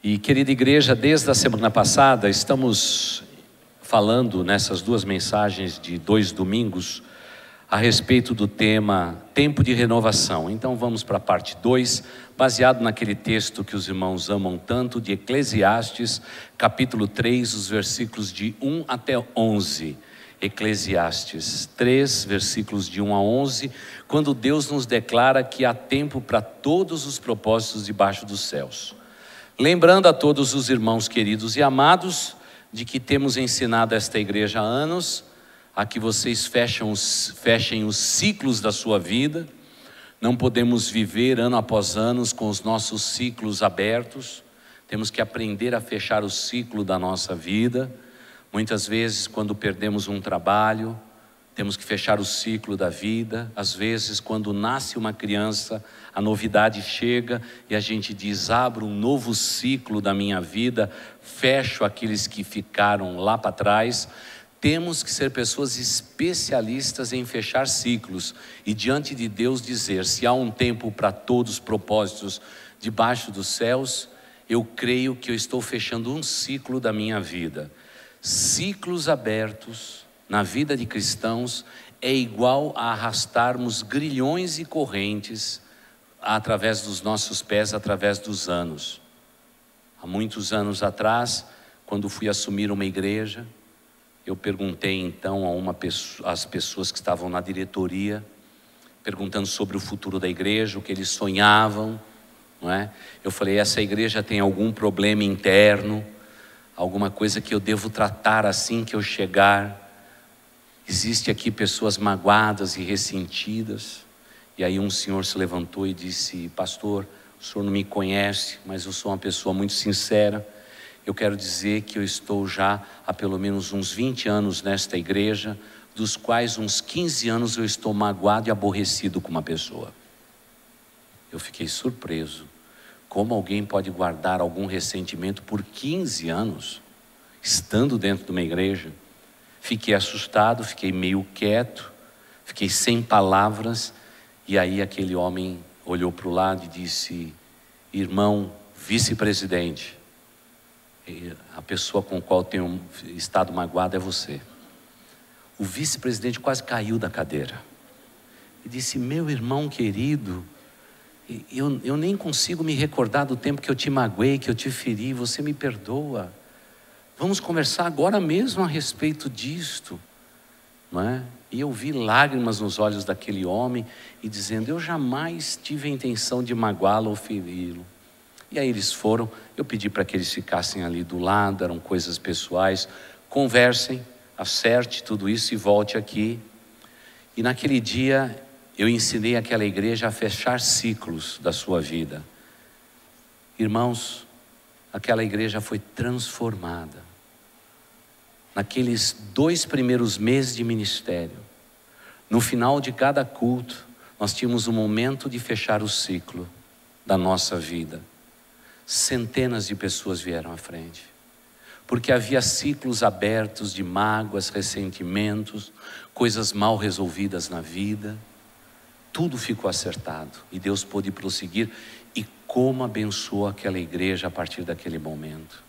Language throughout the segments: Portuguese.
E querida igreja, desde a semana passada estamos falando nessas duas mensagens de 2 domingos a respeito do tema tempo de renovação. Então vamos para a parte 2, baseado naquele texto que os irmãos amam tanto, de Eclesiastes, capítulo 3, os versículos de 1 até 11. Eclesiastes 3, versículos de 1 a 11, quando Deus nos declara que há tempo para todos os propósitos debaixo dos céus. Lembrando a todos os irmãos queridos e amados, de que temos ensinado esta igreja há anos, a que vocês fechem os ciclos da sua vida. Não podemos viver ano após ano com os nossos ciclos abertos, temos que aprender a fechar o ciclo da nossa vida. Muitas vezes, quando perdemos um trabalho, temos que fechar o ciclo da vida. Às vezes, quando nasce uma criança, a novidade chega e a gente diz: abro um novo ciclo da minha vida, fecho aqueles que ficaram lá para trás. Temos que ser pessoas especialistas em fechar ciclos e diante de Deus dizer: se há um tempo para todos os propósitos debaixo dos céus, eu creio que eu estou fechando um ciclo da minha vida. Ciclos abertos na vida de cristãos é igual a arrastarmos grilhões e correntes através dos nossos pés, através dos anos. Há muitos anos atrás, quando fui assumir uma igreja, eu perguntei então às pessoas que estavam na diretoria, perguntando sobre o futuro da igreja, o que eles sonhavam, não é? Eu falei: essa igreja tem algum problema interno, alguma coisa que eu devo tratar assim que eu chegar? Existe aqui pessoas magoadas e ressentidas? E aí um senhor se levantou e disse: pastor, o senhor não me conhece, mas eu sou uma pessoa muito sincera. Eu quero dizer que eu estou já há pelo menos uns 20 anos nesta igreja, dos quais uns 15 anos eu estou magoado e aborrecido com uma pessoa. Eu fiquei surpreso. Como alguém pode guardar algum ressentimento por 15 anos, estando dentro de uma igreja? Fiquei assustado, fiquei meio quieto, fiquei sem palavras. E aí aquele homem olhou para o lado e disse: irmão vice-presidente, a pessoa com a qual tenho estado magoado é você. O vice-presidente quase caiu da cadeira e disse: meu irmão querido, eu nem consigo me recordar do tempo que eu te magoei, que eu te feri. Você me perdoa? Vamos conversar agora mesmo a respeito disto, não é? E eu vi lágrimas nos olhos daquele homem e dizendo: eu jamais tive a intenção de magoá-lo ou feri-lo. E aí eles foram. Eu pedi para que eles ficassem ali do lado, eram coisas pessoais. Conversem, acerte tudo isso e volte aqui. E naquele dia eu ensinei aquela igreja a fechar ciclos da sua vida. Irmãos, aquela igreja foi transformada. Naqueles 2 primeiros meses de ministério, no final de cada culto, nós tínhamos um momento de fechar o ciclo da nossa vida. Centenas de pessoas vieram à frente, porque havia ciclos abertos de mágoas, ressentimentos, coisas mal resolvidas na vida. Tudo ficou acertado e Deus pôde prosseguir. E como abençoou aquela igreja a partir daquele momento.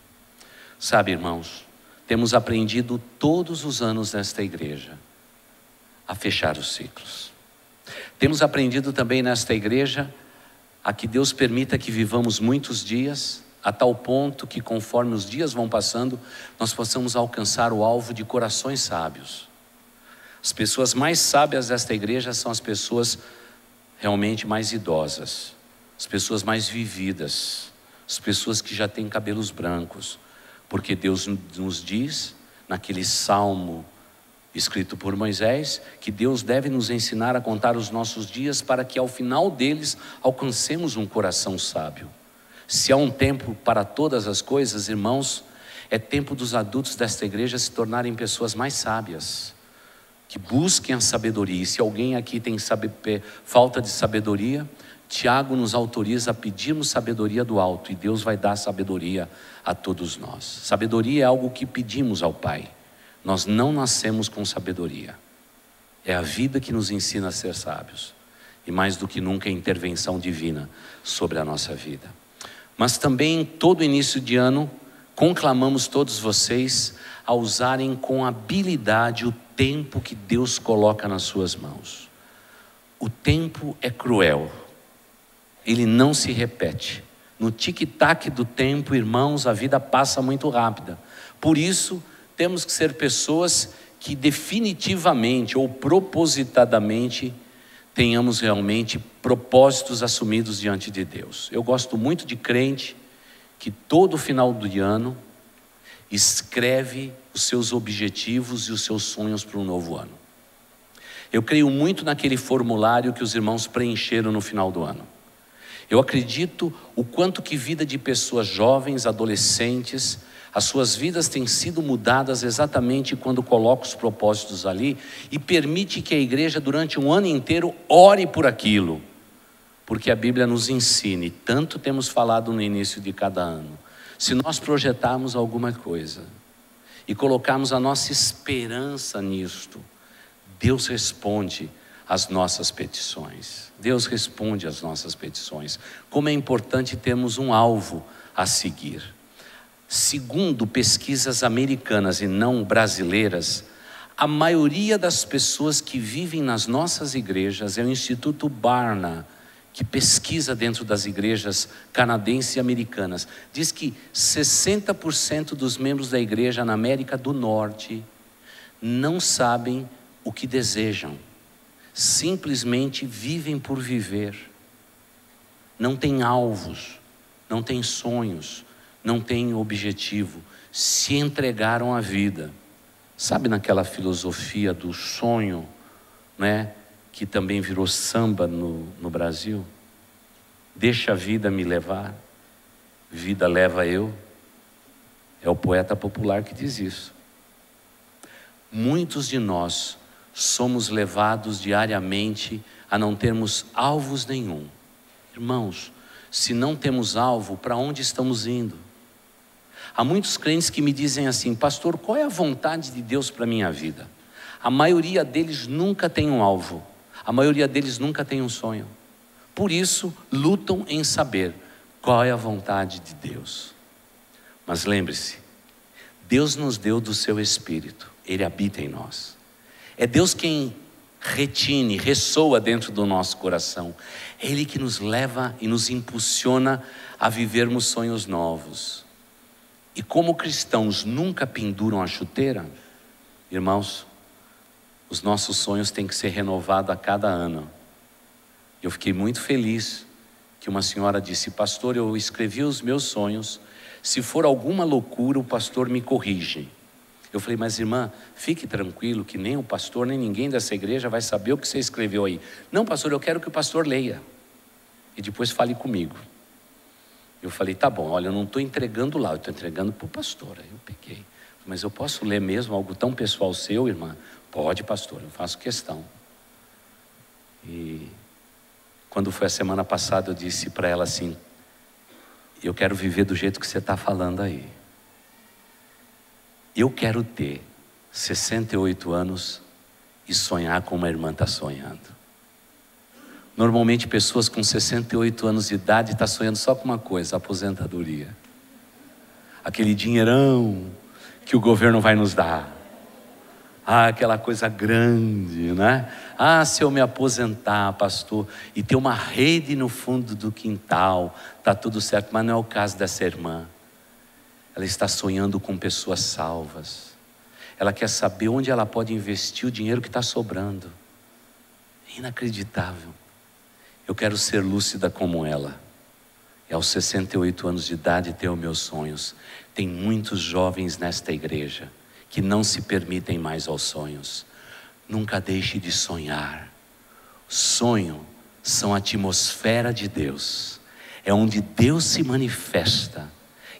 Sabe, irmãos, temos aprendido todos os anos nesta igreja a fechar os ciclos. Temos aprendido também nesta igreja a que Deus permita que vivamos muitos dias, a tal ponto que conforme os dias vão passando, nós possamos alcançar o alvo de corações sábios. As pessoas mais sábias desta igreja são as pessoas realmente mais idosas, as pessoas mais vividas, as pessoas que já têm cabelos brancos, porque Deus nos diz, naquele salmo escrito por Moisés, que Deus deve nos ensinar a contar os nossos dias para que ao final deles alcancemos um coração sábio. Se há um tempo para todas as coisas, irmãos, é tempo dos adultos desta igreja se tornarem pessoas mais sábias, que busquem a sabedoria. E se alguém aqui tem falta de sabedoria, Tiago nos autoriza a pedirmos sabedoria do alto, e Deus vai dar sabedoria a todos nós. Sabedoria é algo que pedimos ao Pai. Nós não nascemos com sabedoria. É a vida que nos ensina a ser sábios. E mais do que nunca, a intervenção divina sobre a nossa vida. Mas também todo início de ano conclamamos todos vocês a usarem com habilidade o tempo que Deus coloca nas suas mãos. O tempo é cruel, ele não se repete. No tic-tac do tempo, irmãos, a vida passa muito rápida. Por isso, temos que ser pessoas que definitivamente ou propositadamente tenhamos realmente propósitos assumidos diante de Deus. Eu gosto muito de crente que todo final do ano escreve os seus objetivos e os seus sonhos para um novo ano. Eu creio muito naquele formulário que os irmãos preencheram no final do ano. Eu acredito o quanto que vida de pessoas jovens, adolescentes, as suas vidas têm sido mudadas exatamente quando coloca os propósitos ali e permite que a igreja durante um ano inteiro ore por aquilo. Porque a Bíblia nos ensina, tanto temos falado no início de cada ano, se nós projetarmos alguma coisa e colocarmos a nossa esperança nisto, Deus responde às nossas petições. Deus responde às nossas petições. Como é importante termos um alvo a seguir. Segundo pesquisas americanas e não brasileiras, a maioria das pessoas que vivem nas nossas igrejas é o Instituto Barna, que pesquisa dentro das igrejas canadenses e americanas. Diz que 60% dos membros da igreja na América do Norte não sabem o que desejam. Simplesmente vivem por viver. Não têm alvos, não têm sonhos, não têm objetivo. Se entregaram à vida. Sabe naquela filosofia do sonho, né? Que também virou samba no Brasil? Deixa a vida me levar, vida leva eu. É o poeta popular que diz isso. Muitos de nós somos levados diariamente a não termos alvos nenhum. Irmãos, se não temos alvo, para onde estamos indo? Há muitos crentes que me dizem assim: pastor, qual é a vontade de Deus para a minha vida? A maioria deles nunca tem um alvo. A maioria deles nunca tem um sonho. Por isso, lutam em saber qual é a vontade de Deus. Mas lembre-se, Deus nos deu do seu Espírito. Ele habita em nós. É Deus quem retine, ressoa dentro do nosso coração. É Ele que nos leva e nos impulsiona a vivermos sonhos novos. E como cristãos nunca penduram a chuteira, irmãos, os nossos sonhos têm que ser renovados a cada ano. Eu fiquei muito feliz que uma senhora disse: pastor, eu escrevi os meus sonhos, se for alguma loucura o pastor me corrige. Eu falei: mas irmã, fique tranquilo que nem o pastor nem ninguém dessa igreja vai saber o que você escreveu aí. Não, pastor, eu quero que o pastor leia e depois fale comigo. Eu falei: tá bom, olha, eu não estou entregando lá, eu estou entregando para o pastor. Aí eu peguei: mas eu posso ler mesmo algo tão pessoal seu, irmã? Pode, pastor, eu faço questão. E quando foi a semana passada, eu disse para ela assim: eu quero viver do jeito que você está falando aí. Eu quero ter 68 anos e sonhar como a irmã está sonhando. Normalmente pessoas com 68 anos de idade estão sonhando só com uma coisa: aposentadoria. Aquele dinheirão que o governo vai nos dar. Aquela coisa grande, né? Se eu me aposentar, pastor, e ter uma rede no fundo do quintal, está tudo certo. Mas não é o caso dessa irmã. Ela está sonhando com pessoas salvas. Ela quer saber onde ela pode investir o dinheiro que está sobrando. É inacreditável. Eu quero ser lúcida como ela. E aos 68 anos de idade ter os meus sonhos. Tem muitos jovens nesta igreja que não se permitem mais aos sonhos. Nunca deixe de sonhar. Sonho são a atmosfera de Deus. É onde Deus se manifesta.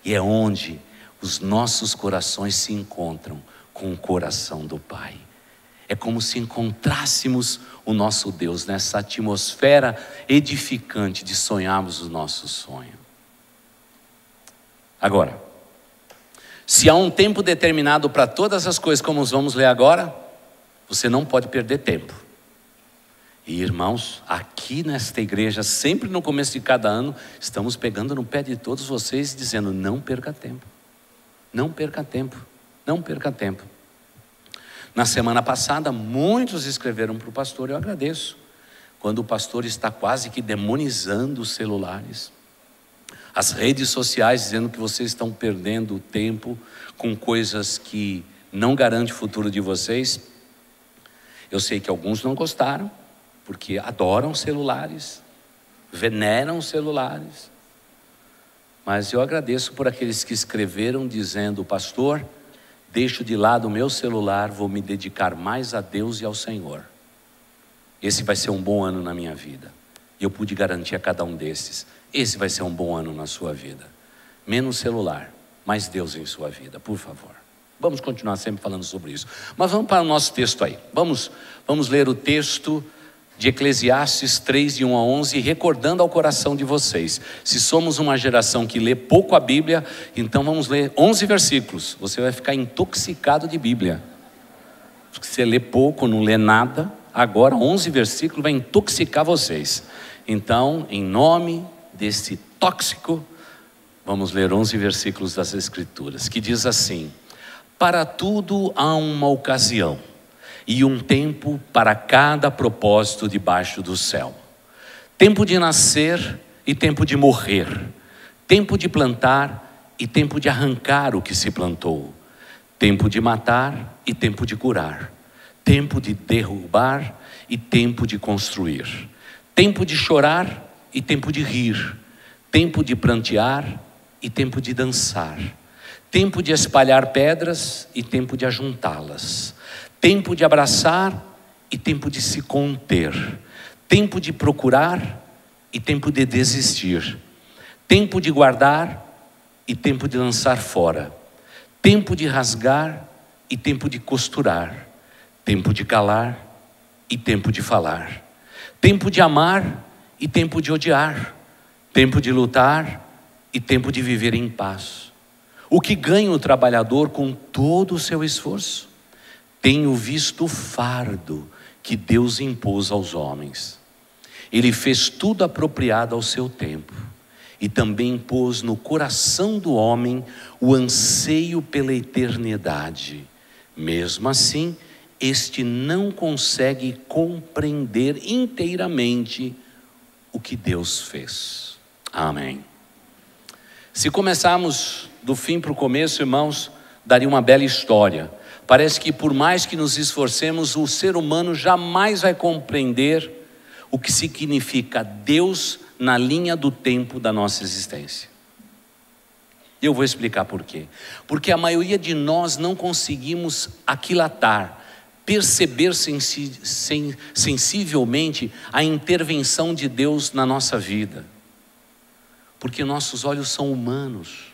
E é onde os nossos corações se encontram com o coração do Pai. É como se encontrássemos o nosso Deus nessa atmosfera edificante de sonharmos o nosso sonho. Agora, se há um tempo determinado para todas as coisas, como vamos ler agora, você não pode perder tempo. E irmãos, aqui nesta igreja, sempre no começo de cada ano, estamos pegando no pé de todos vocês, dizendo: não perca tempo, não perca tempo, não perca tempo. Na semana passada, muitos escreveram para o pastor, eu agradeço, quando o pastor está quase que demonizando os celulares, as redes sociais, dizendo que vocês estão perdendo tempo com coisas que não garantem o futuro de vocês. Eu sei que alguns não gostaram, porque adoram celulares, veneram celulares. Mas eu agradeço por aqueles que escreveram dizendo: pastor, deixo de lado o meu celular, vou me dedicar mais a Deus e ao Senhor. Esse vai ser um bom ano na minha vida. Eu pude garantir a cada um desses: esse vai ser um bom ano na sua vida. Menos celular, mais Deus em sua vida, por favor. Vamos continuar sempre falando sobre isso. Mas vamos para o nosso texto aí. Vamos ler o texto de Eclesiastes 3, de 1 a 11, recordando ao coração de vocês. Se somos uma geração que lê pouco a Bíblia, então vamos ler 11 versículos. Você vai ficar intoxicado de Bíblia. Porque você lê pouco, não lê nada. Agora 11 versículos vai intoxicar vocês. Então, em nome desse tóxico, vamos ler 11 versículos das Escrituras, que diz assim: para tudo há uma ocasião, e um tempo para cada propósito debaixo do céu. Tempo de nascer e tempo de morrer. Tempo de plantar e tempo de arrancar o que se plantou. Tempo de matar e tempo de curar. Tempo de derrubar e tempo de construir. Tempo de chorar e tempo de rir. Tempo de prantear e tempo de dançar. Tempo de espalhar pedras e tempo de ajuntá-las. Tempo de abraçar e tempo de se conter. Tempo de procurar e tempo de desistir. Tempo de guardar e tempo de lançar fora. Tempo de rasgar e tempo de costurar. Tempo de calar e tempo de falar. Tempo de amar e tempo de odiar. Tempo de lutar e tempo de viver em paz. O que ganha o trabalhador com todo o seu esforço? Tenho visto o fardo que Deus impôs aos homens. Ele fez tudo apropriado ao seu tempo, e também pôs no coração do homem o anseio pela eternidade. Mesmo assim, este não consegue compreender inteiramente o que Deus fez. Amém. Se começarmos do fim para o começo, irmãos, daria uma bela história. Parece que por mais que nos esforcemos, o ser humano jamais vai compreender o que significa Deus na linha do tempo da nossa existência. Eu vou explicar por quê. Porque a maioria de nós não conseguimos aquilatar, perceber sensivelmente a intervenção de Deus na nossa vida. Porque nossos olhos são humanos.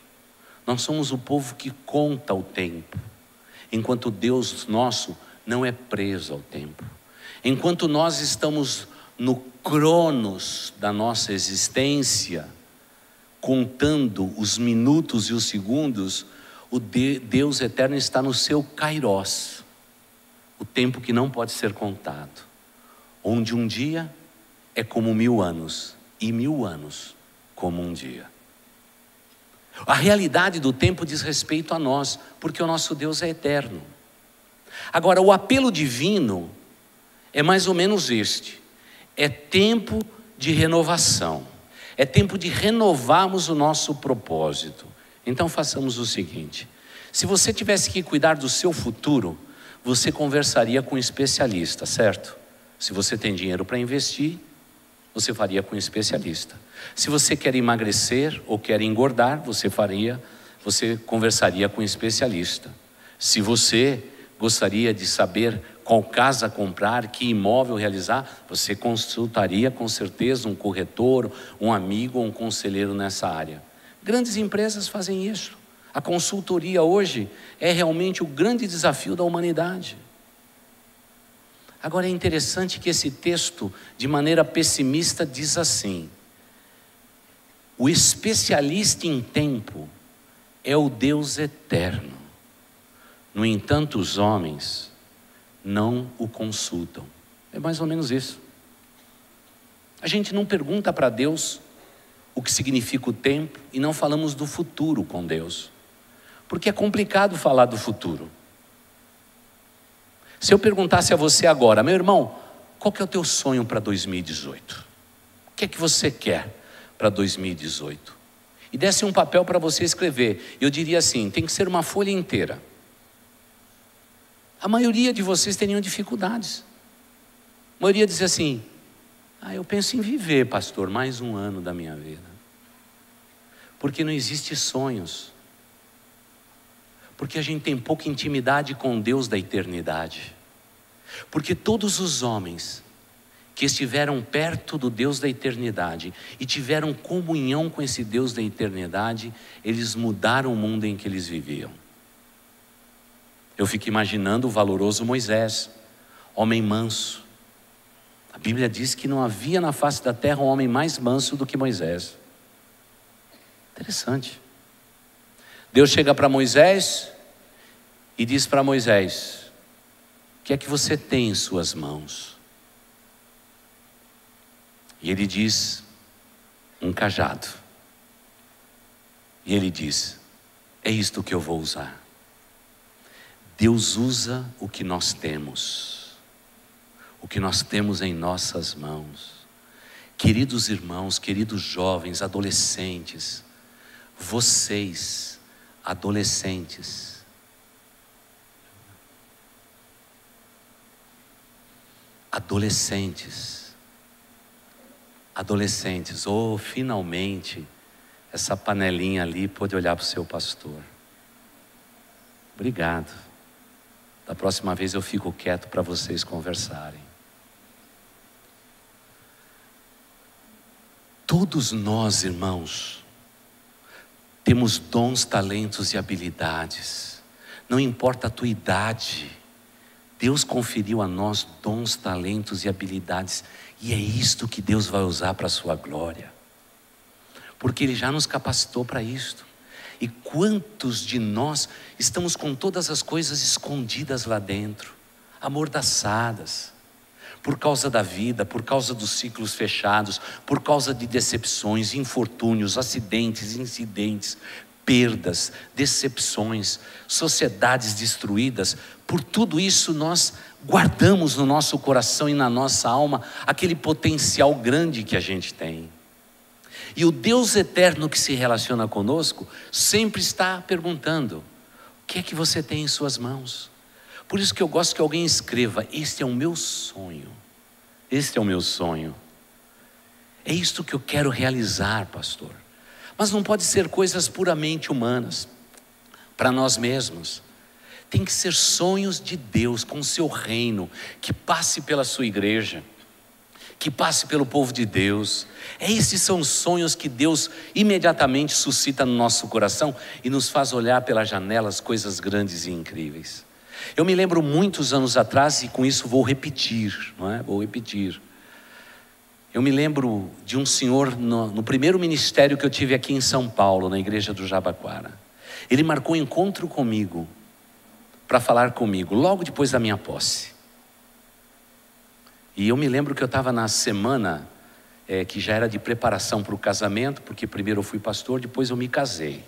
Nós somos o povo que conta o tempo. Enquanto Deus nosso não é preso ao tempo. Enquanto nós estamos no cronos da nossa existência, contando os minutos e os segundos, o Deus eterno está no seu kairos, o tempo que não pode ser contado, onde um dia é como 1000 anos, e 1000 anos como um dia. A realidade do tempo diz respeito a nós, porque o nosso Deus é eterno. Agora, o apelo divino é mais ou menos este: é tempo de renovação, é tempo de renovarmos o nosso propósito. Então façamos o seguinte: se você tivesse que cuidar do seu futuro, você conversaria com um especialista, certo? Se você tem dinheiro para investir, você faria com um especialista. Se você quer emagrecer ou quer engordar, você conversaria com um especialista. Se você gostaria de saber qual casa comprar, que imóvel realizar, você consultaria com certeza um corretor, um amigo ou um conselheiro nessa área. Grandes empresas fazem isso. A consultoria hoje é realmente o grande desafio da humanidade. Agora é interessante que esse texto, de maneira pessimista, diz assim: o especialista em tempo é o Deus eterno. No entanto, os homens não o consultam. É mais ou menos isso. A gente não pergunta para Deus o que significa o tempo e não falamos do futuro com Deus. Porque é complicado falar do futuro. Se eu perguntasse a você agora, meu irmão, qual que é o teu sonho para 2018? O que é que você quer para 2018? E desse um papel para você escrever. Eu diria assim, tem que ser uma folha inteira. A maioria de vocês teriam dificuldades. A maioria diz assim, eu penso em viver, pastor, mais um ano da minha vida. Porque não existe sonhos. Porque a gente tem pouca intimidade com Deus da eternidade. Porque todos os homens que estiveram perto do Deus da eternidade e tiveram comunhão com esse Deus da eternidade, eles mudaram o mundo em que eles viviam. Eu fico imaginando o valoroso Moisés, homem manso. A Bíblia diz que não havia na face da terra um homem mais manso do que Moisés. Interessante. Deus chega para Moisés e diz para Moisés, o que é que você tem em suas mãos? E ele diz, um cajado. E ele diz, é isto que eu vou usar. Deus usa o que nós temos. O que nós temos em nossas mãos. Queridos irmãos, queridos jovens, adolescentes, vocês, adolescentes, finalmente, essa panelinha ali pôde olhar para o seu pastor. Obrigado. Da próxima vez eu fico quieto para vocês conversarem. Todos nós, irmãos, temos dons, talentos e habilidades. Não importa a tua idade, Deus conferiu a nós dons, talentos e habilidades. E é isto que Deus vai usar para a sua glória. Porque Ele já nos capacitou para isto. E quantos de nós estamos com todas as coisas escondidas lá dentro, amordaçadas, por causa da vida, por causa dos ciclos fechados, por causa de decepções, infortúnios, acidentes, incidentes, perdas, decepções, sociedades destruídas. Por tudo isso nós guardamos no nosso coração e na nossa alma aquele potencial grande que a gente tem. E o Deus eterno que se relaciona conosco sempre está perguntando, o que é que você tem em suas mãos? Por isso que eu gosto que alguém escreva, este é o meu sonho, este é o meu sonho. É isto que eu quero realizar, pastor. Mas não pode ser coisas puramente humanas, para nós mesmos. Tem que ser sonhos de Deus, com o seu reino, que passe pela sua igreja, que passe pelo povo de Deus. Esses são os sonhos que Deus imediatamente suscita no nosso coração e nos faz olhar pelas janelas coisas grandes e incríveis. Eu me lembro muitos anos atrás, e com isso vou repetir, não é? Vou repetir. Eu me lembro de um senhor no primeiro ministério que eu tive aqui em São Paulo, na igreja do Jabaquara. Ele marcou um encontro comigo, para falar comigo, logo depois da minha posse. E eu me lembro que eu estava na semana que já era de preparação para o casamento, porque primeiro eu fui pastor, depois eu me casei.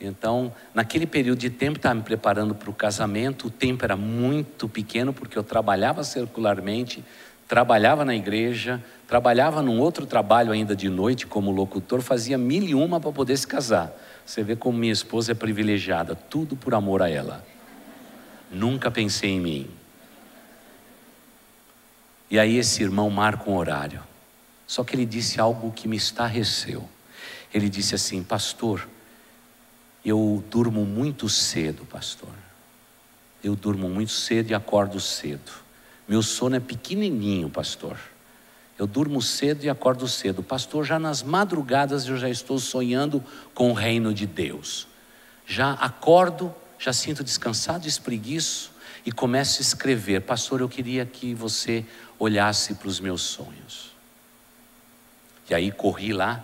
Então, naquele período de tempo, estava me preparando para o casamento. O tempo era muito pequeno, porque eu trabalhava circularmente, trabalhava na igreja, trabalhava num outro trabalho ainda de noite como locutor, fazia 1001 para poder se casar. Você vê como minha esposa é privilegiada, tudo por amor a ela. Nunca pensei em mim. E aí esse irmão marca um horário. Só que ele disse algo que me estarreceu. Ele disse assim, pastor, eu durmo muito cedo, pastor. Eu durmo muito cedo e acordo cedo. Meu sono é pequenininho, pastor. Eu durmo cedo e acordo cedo. Pastor, já nas madrugadas eu já estou sonhando com o reino de Deus. Já acordo, já sinto descansado, espreguiço e começo a escrever. Pastor, eu queria que você olhasse para os meus sonhos. E aí corri lá.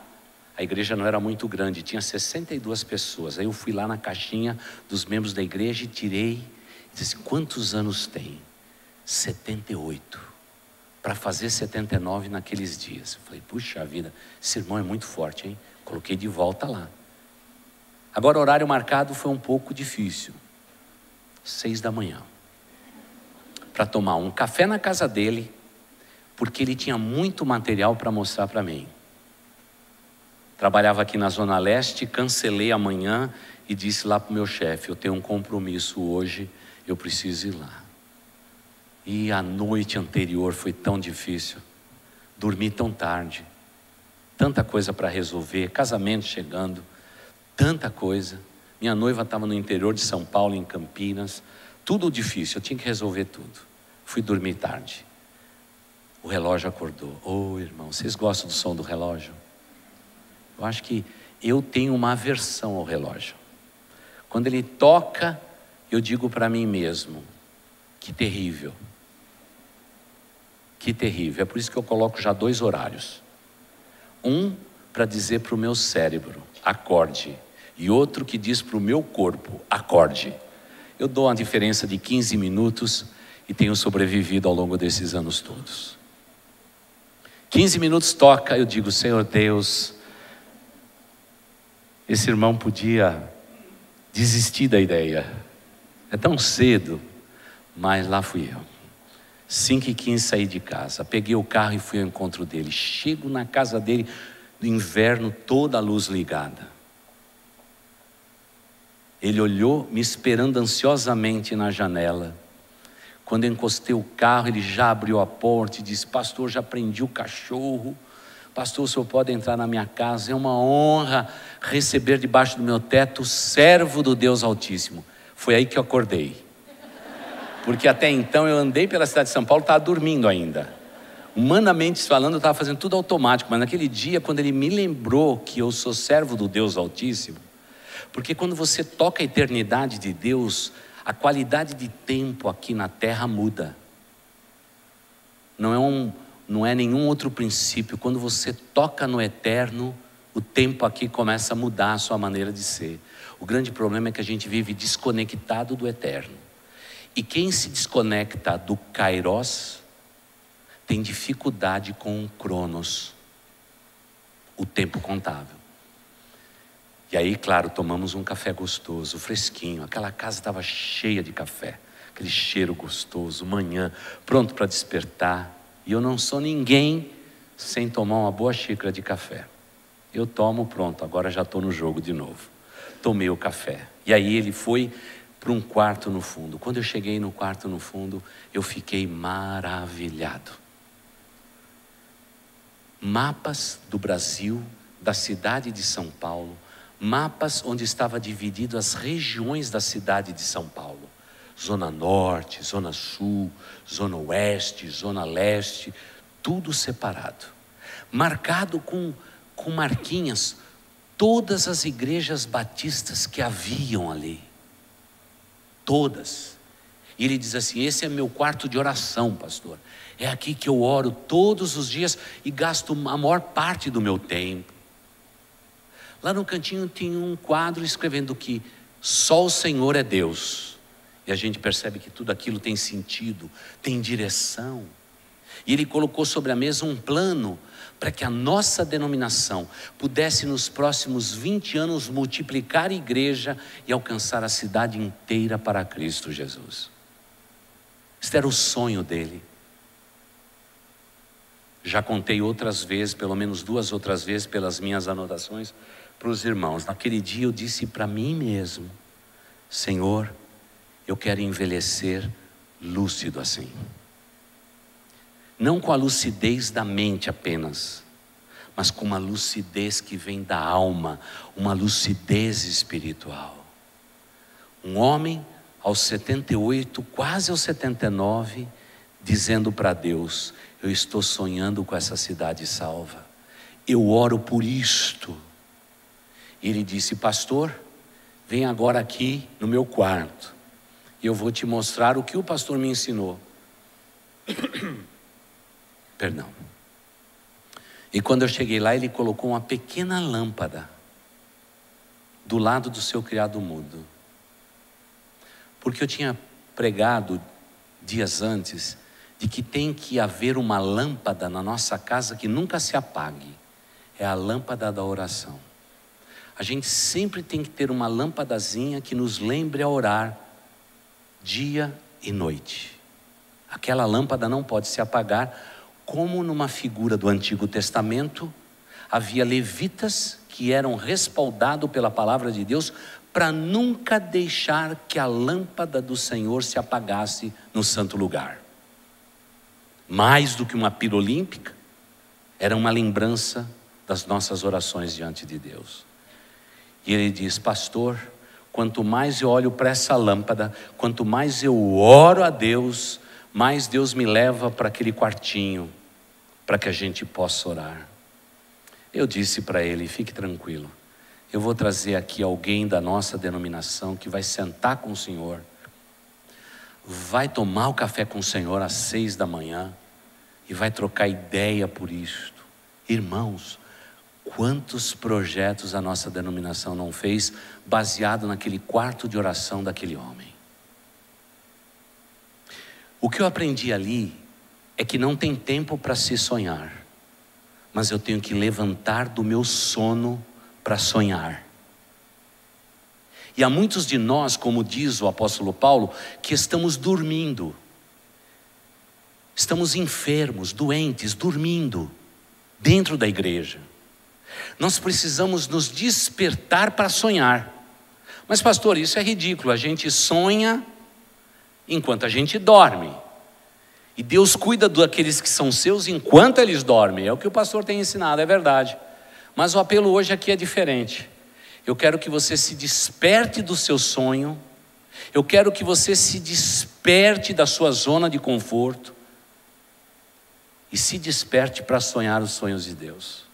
A igreja não era muito grande, tinha 62 pessoas. Aí eu fui lá na caixinha dos membros da igreja e tirei. E disse, quantos anos tem? 78. para fazer 79 naqueles dias. Eu falei, puxa vida, esse irmão é muito forte, hein? Coloquei de volta lá. Agora o horário marcado foi um pouco difícil. 6 da manhã. Para tomar um café na casa dele, porque ele tinha muito material para mostrar para mim. Trabalhava aqui na Zona Leste, cancelei amanhã e disse lá para o meu chefe, eu tenho um compromisso hoje, eu preciso ir lá. E a noite anterior foi tão difícil, dormi tão tarde, tanta coisa para resolver, casamento chegando, tanta coisa. Minha noiva estava no interior de São Paulo, em Campinas, tudo difícil, eu tinha que resolver tudo. Fui dormir tarde. O relógio acordou. Ô, irmão, vocês gostam do som do relógio? Eu acho que eu tenho uma aversão ao relógio. Quando ele toca, eu digo para mim mesmo, que terrível. Que terrível. É por isso que eu coloco já 2 horários. Um para dizer para o meu cérebro, acorde. E outro que diz para o meu corpo, acorde. Eu dou uma diferença de 15 minutos e tenho sobrevivido ao longo desses anos todos. 15 minutos toca, eu digo, Senhor Deus, esse irmão podia desistir da ideia. É tão cedo, mas lá fui eu. 5h15 saí de casa, peguei o carro e fui ao encontro dele. Chego na casa dele, no inverno, toda a luz ligada. Ele olhou, me esperando ansiosamente na janela. Quando eu encostei o carro, ele já abriu a porta e disse, pastor, já prendi o cachorro. Pastor, o senhor pode entrar na minha casa. É uma honra receber debaixo do meu teto o servo do Deus Altíssimo. Foi aí que eu acordei. Porque até então eu andei pela cidade de São Paulo, estava dormindo ainda. Humanamente falando, eu estava fazendo tudo automático. Mas naquele dia, quando ele me lembrou que eu sou servo do Deus Altíssimo, porque quando você toca a eternidade de Deus, a qualidade de tempo aqui na terra muda. Não é nenhum outro princípio. Quando você toca no eterno, o tempo aqui começa a mudar a sua maneira de ser. O grande problema é que a gente vive desconectado do eterno. E quem se desconecta do Kairos tem dificuldade com o Cronos, o tempo contável. E aí, claro, tomamos um café gostoso, fresquinho. Aquela casa estava cheia de café, aquele cheiro gostoso, manhã, pronto para despertar. E eu não sou ninguém sem tomar uma boa xícara de café. Eu tomo, pronto, agora já estou no jogo de novo. Tomei o café. E aí ele foi para um quarto no fundo. Quando eu cheguei no quarto no fundo, eu fiquei maravilhado. Mapas do Brasil, da cidade de São Paulo, mapas onde estava dividido as regiões da cidade de São Paulo. Zona Norte, Zona Sul, Zona Oeste, Zona Leste, tudo separado. Marcado com marquinhas, todas as igrejas batistas que haviam ali. Todas. E ele diz assim, esse é meu quarto de oração, pastor. É aqui que eu oro todos os dias e gasto a maior parte do meu tempo. Lá no cantinho tinha um quadro escrevendo que só o Senhor é Deus. E a gente percebe que tudo aquilo tem sentido, tem direção. E ele colocou sobre a mesa um plano para que a nossa denominação pudesse nos próximos 20 anos multiplicar a igreja e alcançar a cidade inteira para Cristo Jesus. Este era o sonho dele. Já contei outras vezes, pelo menos 2 outras vezes, pelas minhas anotações, para os irmãos. Naquele dia eu disse para mim mesmo, Senhor, eu quero envelhecer lúcido assim. Não com a lucidez da mente apenas, mas com uma lucidez que vem da alma, uma lucidez espiritual. Um homem aos 78, quase aos 79, dizendo para Deus, eu estou sonhando com essa cidade salva. Eu oro por isto. Ele disse, pastor, vem agora aqui no meu quarto. E eu vou te mostrar o que o pastor me ensinou. Perdão. E quando eu cheguei lá, ele colocou uma pequena lâmpada do lado do seu criado mudo. Porque eu tinha pregado dias antes, de que tem que haver uma lâmpada na nossa casa que nunca se apague. É a lâmpada da oração. A gente sempre tem que ter uma lâmpadazinha que nos lembre a orar dia e noite. Aquela lâmpada não pode se apagar, como numa figura do Antigo Testamento, havia levitas que eram respaldados pela palavra de Deus para nunca deixar que a lâmpada do Senhor se apagasse no santo lugar. Mais do que uma pira olímpica, era uma lembrança das nossas orações diante de Deus. E ele diz: pastor, quanto mais eu olho para essa lâmpada, quanto mais eu oro a Deus, mais Deus me leva para aquele quartinho, para que a gente possa orar. Eu disse para ele: fique tranquilo, eu vou trazer aqui alguém da nossa denominação que vai sentar com o senhor, vai tomar o café com o Senhor às 6 da manhã e vai trocar ideia por isto. Irmãos, quantos projetos a nossa denominação não fez baseado naquele quarto de oração daquele homem? O que eu aprendi ali é que não tem tempo para se sonhar, mas eu tenho que levantar do meu sono para sonhar. E há muitos de nós, como diz o apóstolo Paulo, que estamos dormindo. Estamos enfermos, doentes, dormindo dentro da igreja. Nós precisamos nos despertar para sonhar. Mas pastor, isso é ridículo, a gente sonha enquanto a gente dorme. E Deus cuida daqueles que são seus enquanto eles dormem. É o que o pastor tem ensinado, é verdade. Mas o apelo hoje aqui é diferente. Eu quero que você se desperte do seu sonho. Eu quero que você se desperte da sua zona de conforto. E se desperte para sonhar os sonhos de Deus.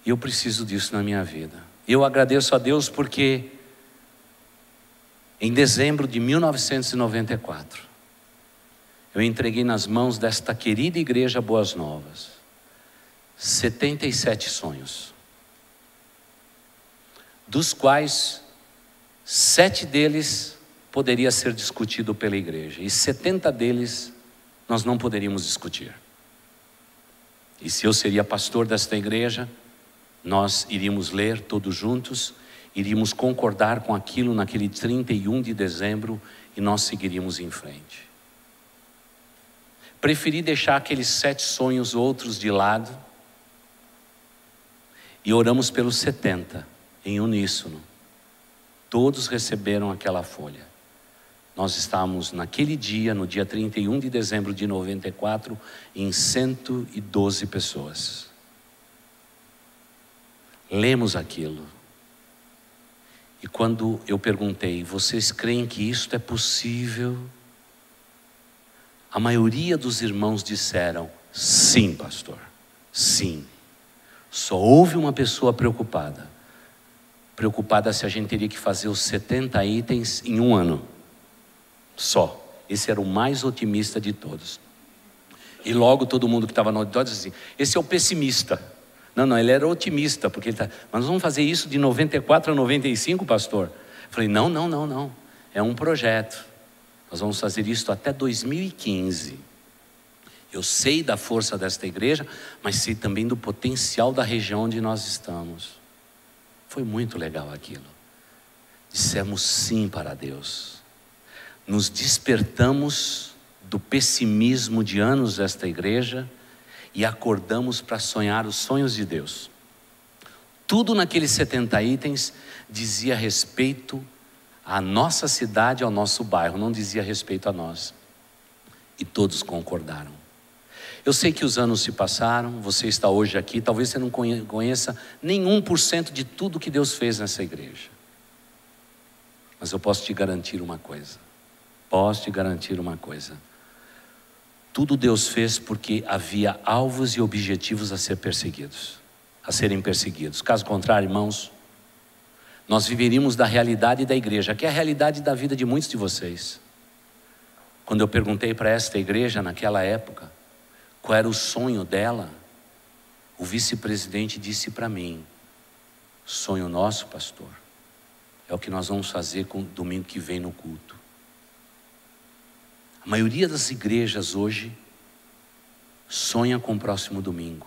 E eu preciso disso na minha vida. Eu agradeço a Deus porque em dezembro de 1994, eu entreguei nas mãos desta querida igreja Boas Novas 77 sonhos. Dos quais 7 deles poderia ser discutido pela igreja e 70 deles nós não poderíamos discutir. E se eu seria pastor desta igreja, nós iríamos ler todos juntos, iríamos concordar com aquilo naquele 31 de dezembro e nós seguiríamos em frente. Preferi deixar aqueles 7 sonhos outros de lado e oramos pelos 70 em uníssono. Todos receberam aquela folha. Nós estávamos naquele dia, no dia 31 de dezembro de 94, em 112 pessoas. Lemos aquilo. E quando eu perguntei: vocês creem que isto é possível? A maioria dos irmãos disseram: sim, pastor, sim. Só houve uma pessoa preocupada se a gente teria que fazer os 70 itens em um ano. Só. Esse era o mais otimista de todos. E logo todo mundo que estava no auditório disse assim: esse é o pessimista. Não, ele era otimista, porque ele mas nós vamos fazer isso de 94 a 95, pastor? Eu falei: não. É um projeto. Nós vamos fazer isso até 2015. Eu sei da força desta igreja, mas sei também do potencial da região onde nós estamos. Foi muito legal aquilo. Dissemos sim para Deus. Nos despertamos do pessimismo de anos desta igreja e acordamos para sonhar os sonhos de Deus. Tudo naqueles 70 itens dizia respeito à nossa cidade, ao nosso bairro, não dizia respeito a nós. E todos concordaram. Eu sei que os anos se passaram, você está hoje aqui, talvez você não conheça nem 1% de tudo que Deus fez nessa igreja. Mas eu posso te garantir uma coisa. Tudo Deus fez porque havia alvos e objetivos a serem perseguidos. Caso contrário, irmãos, nós viveríamos da realidade da igreja, que é a realidade da vida de muitos de vocês. Quando eu perguntei para esta igreja naquela época qual era o sonho dela, o vice-presidente disse para mim: sonho nosso, pastor, é o que nós vamos fazer com domingo que vem no culto. A maioria das igrejas hoje sonha com o próximo domingo.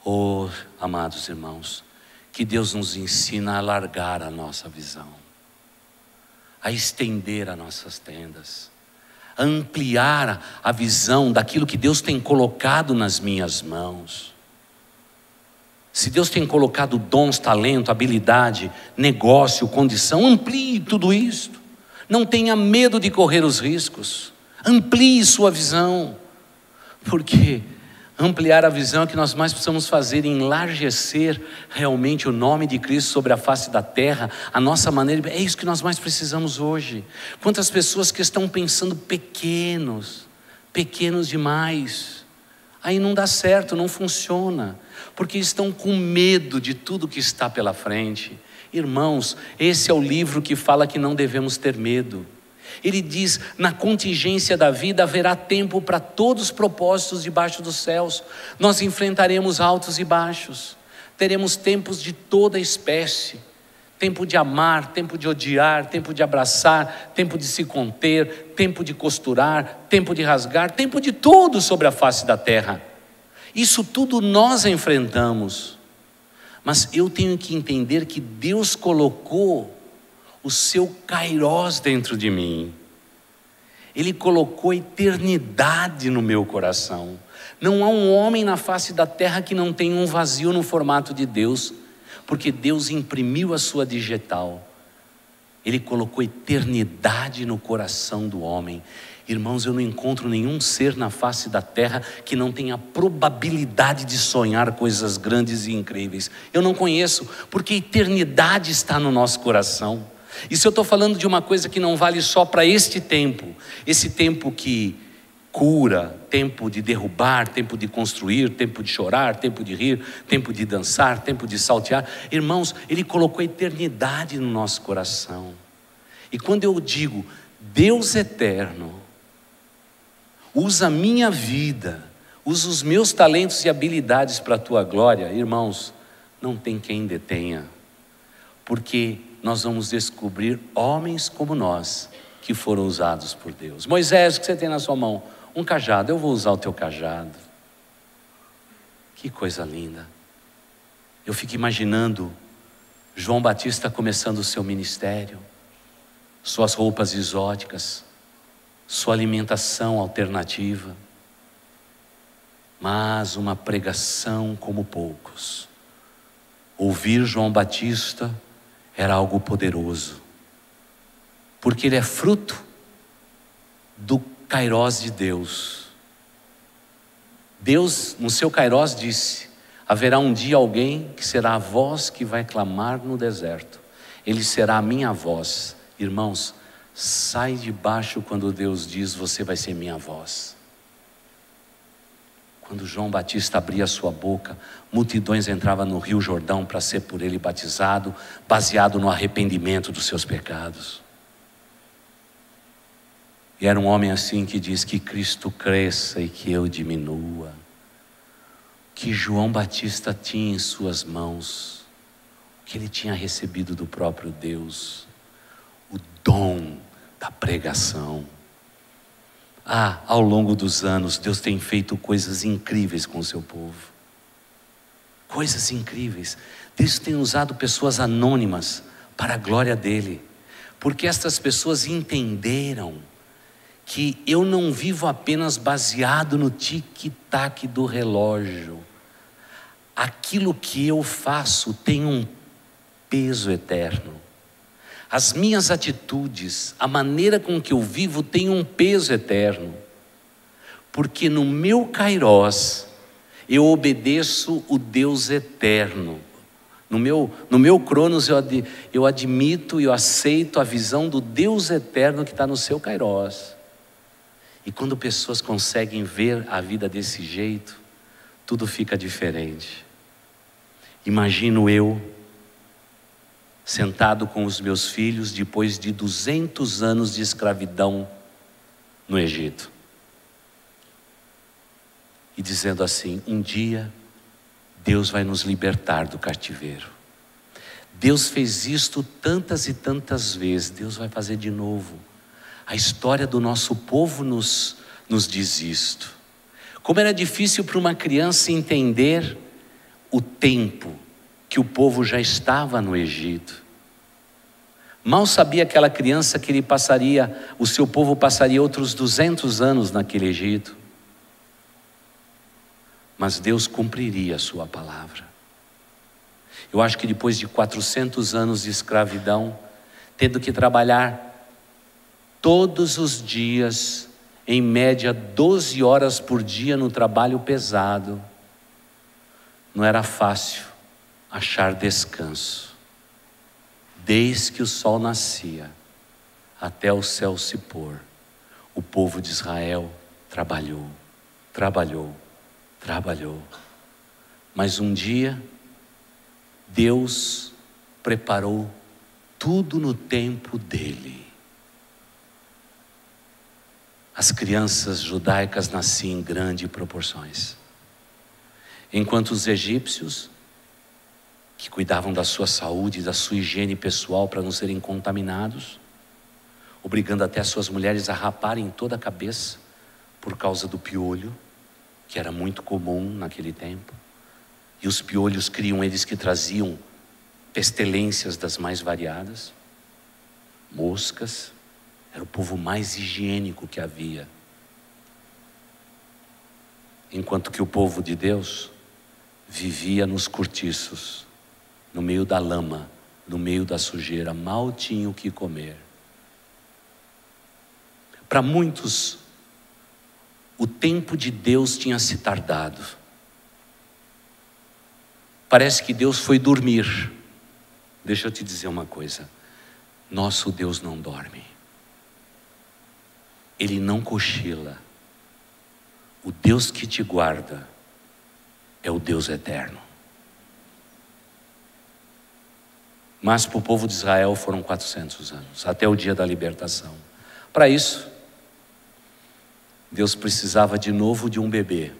Oh, amados irmãos, que Deus nos ensina a alargar a nossa visão, a estender as nossas tendas, a ampliar a visão daquilo que Deus tem colocado nas minhas mãos. Se Deus tem colocado dons, talento, habilidade, negócio, condição, amplie tudo isto. Não tenha medo de correr os riscos. Amplie sua visão. Porque ampliar a visão é o que nós mais precisamos fazer, enlargecer realmente o nome de Cristo sobre a face da terra, a nossa maneira, é isso que nós mais precisamos hoje. Quantas pessoas que estão pensando pequenos demais, aí não dá certo, não funciona, porque estão com medo de tudo que está pela frente. Irmãos, esse é o livro que fala que não devemos ter medo. Ele diz, na contingência da vida haverá tempo para todos os propósitos debaixo dos céus. Nós enfrentaremos altos e baixos, teremos tempos de toda espécie. Tempo de amar, tempo de odiar, tempo de abraçar, tempo de se conter, tempo de costurar, tempo de rasgar, tempo de tudo sobre a face da terra. Isso tudo nós enfrentamos. Mas eu tenho que entender que Deus colocou o seu kairós dentro de mim. Ele colocou eternidade no meu coração. Não há um homem na face da terra que não tenha um vazio no formato de Deus, porque Deus imprimiu a sua digital. Ele colocou eternidade no coração do homem. Irmãos, eu não encontro nenhum ser na face da terra que não tenha a probabilidade de sonhar coisas grandes e incríveis. Eu não conheço, porque eternidade está no nosso coração. E se eu estou falando de uma coisa que não vale só para este tempo, esse tempo que cura, tempo de derrubar, tempo de construir, tempo de chorar, tempo de rir, tempo de dançar, tempo de saltear. Irmãos, Ele colocou a eternidade no nosso coração. E quando eu digo, Deus eterno, usa a minha vida, usa os meus talentos e habilidades para a tua glória, irmãos, não tem quem detenha, porque nós vamos descobrir homens como nós, que foram usados por Deus. Moisés, o que você tem na sua mão? Um cajado. Eu vou usar o teu cajado. Que coisa linda. Eu fico imaginando João Batista começando o seu ministério, suas roupas exóticas, sua alimentação alternativa, mas uma pregação como poucos. Ouvir João Batista era algo poderoso, porque ele é fruto do kairós de Deus. Deus, no seu kairós, disse: haverá um dia alguém que será a voz que vai clamar no deserto. Ele será a minha voz. Irmãos, sai de baixo quando Deus diz: você vai ser minha voz. Quando João Batista abria sua boca, multidões entravam no Rio Jordão para ser por ele batizado, baseado no arrependimento dos seus pecados. E era um homem assim que diz: que Cristo cresça e que eu diminua. Que João Batista tinha em suas mãos o que ele tinha recebido do próprio Deus, o dom da pregação. Ao longo dos anos, Deus tem feito coisas incríveis com o seu povo. Coisas incríveis. Deus tem usado pessoas anônimas para a glória dele, porque estas pessoas entenderam que eu não vivo apenas baseado no tic-tac do relógio. Aquilo que eu faço tem um peso eterno. As minhas atitudes, a maneira com que eu vivo tem um peso eterno. Porque no meu kairós, eu obedeço o Deus eterno. No meu cronos eu admito e eu aceito a visão do Deus eterno que está no seu kairós. E quando pessoas conseguem ver a vida desse jeito, tudo fica diferente. Imagino eu sentado com os meus filhos depois de 200 anos de escravidão no Egito, e dizendo assim: um dia Deus vai nos libertar do cativeiro. Deus fez isto tantas e tantas vezes, Deus vai fazer de novo. A história do nosso povo nos diz isto. Como era difícil para uma criança entender o tempo que o povo já estava no Egito. Mal sabia aquela criança que o seu povo passaria outros 200 anos naquele Egito. Mas Deus cumpriria a sua palavra. Eu acho que depois de 400 anos de escravidão, tendo que trabalhar todos os dias, em média 12 horas por dia no trabalho pesado, não era fácil achar descanso. Desde que o sol nascia até o céu se pôr, o povo de Israel trabalhou. Mas um dia, Deus preparou tudo no tempo dele. As crianças judaicas nasciam em grandes proporções, enquanto os egípcios, que cuidavam da sua saúde, da sua higiene pessoal para não serem contaminados, obrigando até as suas mulheres a raparem toda a cabeça por causa do piolho, que era muito comum naquele tempo. E os piolhos criam eles que traziam pestilências das mais variadas, moscas. Era o povo mais higiênico que havia. Enquanto que o povo de Deus vivia nos cortiços, no meio da lama, no meio da sujeira, mal tinha o que comer. Para muitos, o tempo de Deus tinha se tardado. Parece que Deus foi dormir. Deixa eu te dizer uma coisa: nosso Deus não dorme, Ele não cochila. O Deus que te guarda é o Deus eterno. Mas para o povo de Israel foram 400 anos, até o dia da libertação. Para isso, Deus precisava de novo de um bebê.